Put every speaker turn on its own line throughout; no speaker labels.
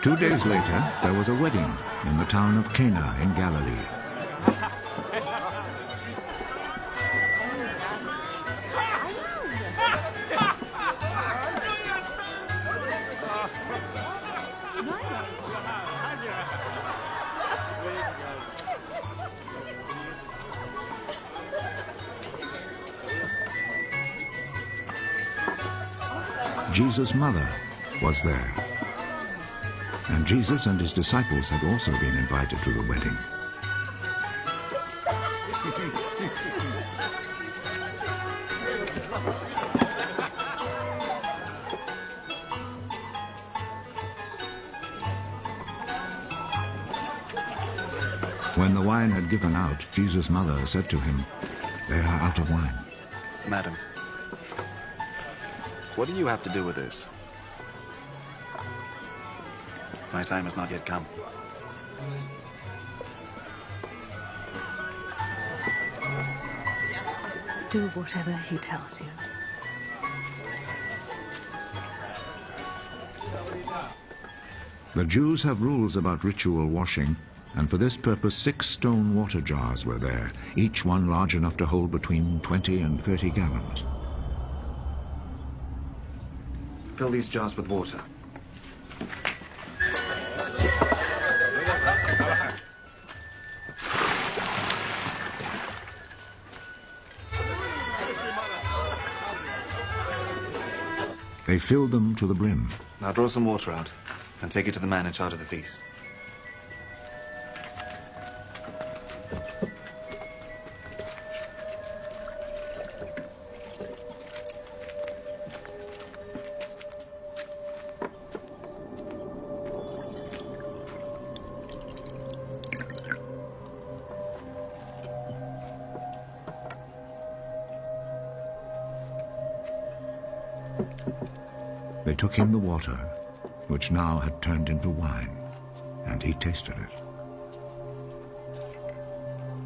2 days later, there was a wedding in the town of Cana in Galilee. Jesus' mother was there, and Jesus and his disciples had also been invited to the wedding. When the wine had given out, Jesus' mother said to him, "They are out of wine."
Madam, what do you have to do with this? My time has not yet come.
Do whatever he tells you.
The Jews have rules about ritual washing, and for this purpose 6 stone water jars were there, each one large enough to hold between 20 and 30 gallons.
Fill these jars with water.
They filled them to the brim.
Now draw some water out and take it to the man in charge of the feast.
They took him the water, which now had turned into wine, and he tasted it.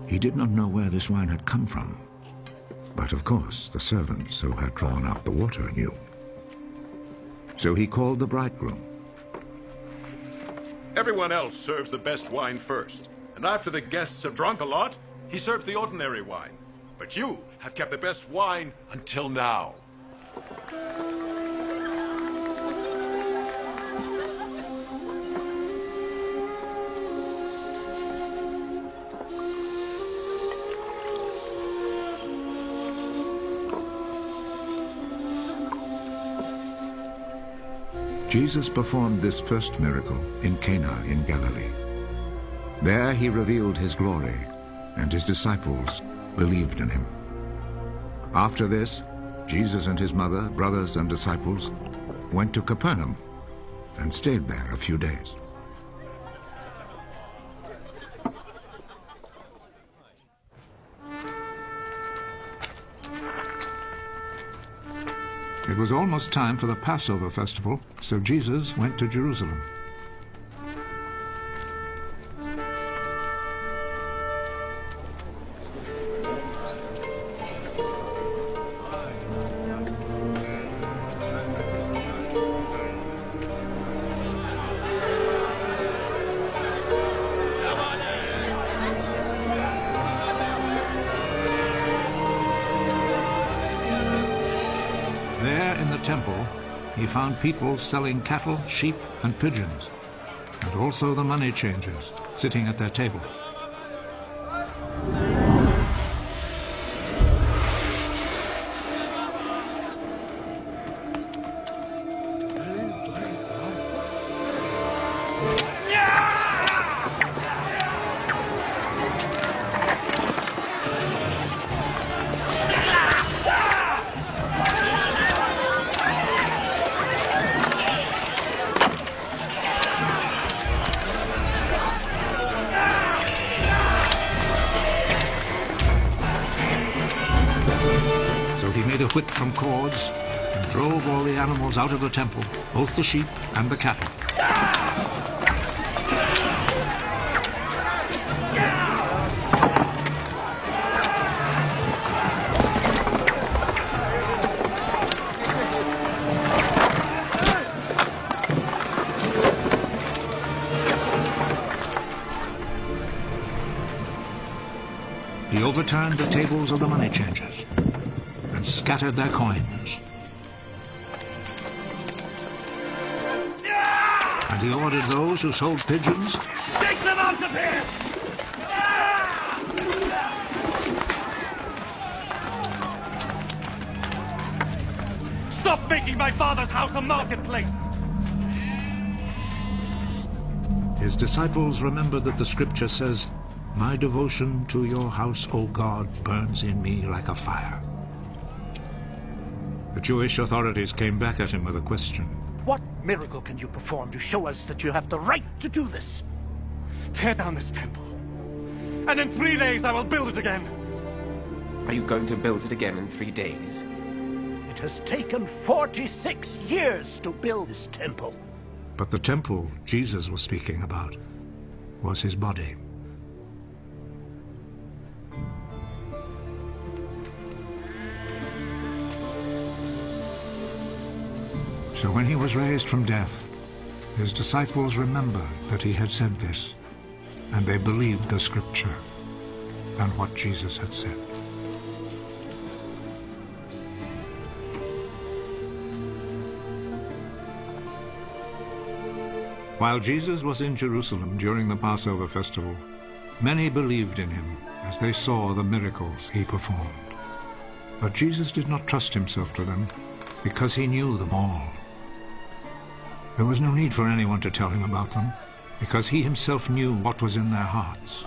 He did not know where this wine had come from, but of course the servants who had drawn out the water knew. So he called the bridegroom.
Everyone else serves the best wine first, and after the guests have drunk a lot, he serves the ordinary wine. But you have kept the best wine until now.
Jesus performed this first miracle in Cana in Galilee. There he revealed his glory, and his disciples believed in him. After this, Jesus and his mother, brothers, and disciples went to Capernaum and stayed there a few days. It was almost time for the Passover festival, so Jesus went to Jerusalem. There in the temple, he found people selling cattle, sheep, and pigeons, and also the money changers sitting at their tables. He made a whip from cords and drove all the animals out of the temple, both the sheep and the cattle.
he overturned the tables of the money changers and scattered their coins. And he ordered those who sold pigeons,
Take them out of here! Stop making my father's house a marketplace!
His disciples remembered that the scripture says, "My devotion to your house, O God, burns in me like a fire." The Jewish authorities came back at him with a question.
What miracle can you perform to show us that you have the right to do this? Tear down this temple, and in 3 days I will build it again.
Are you going to build it again in 3 days?
It has taken 46 years to build this temple.
But the temple Jesus was speaking about was his body. So when he was raised from death, his disciples remembered that he had said this, and they believed the scripture and what Jesus had said. While Jesus was in Jerusalem during the Passover festival, many believed in him as they saw the miracles he performed. But Jesus did not trust himself to them because he knew them all. There was no need for anyone to tell him about them because he himself knew what was in their hearts.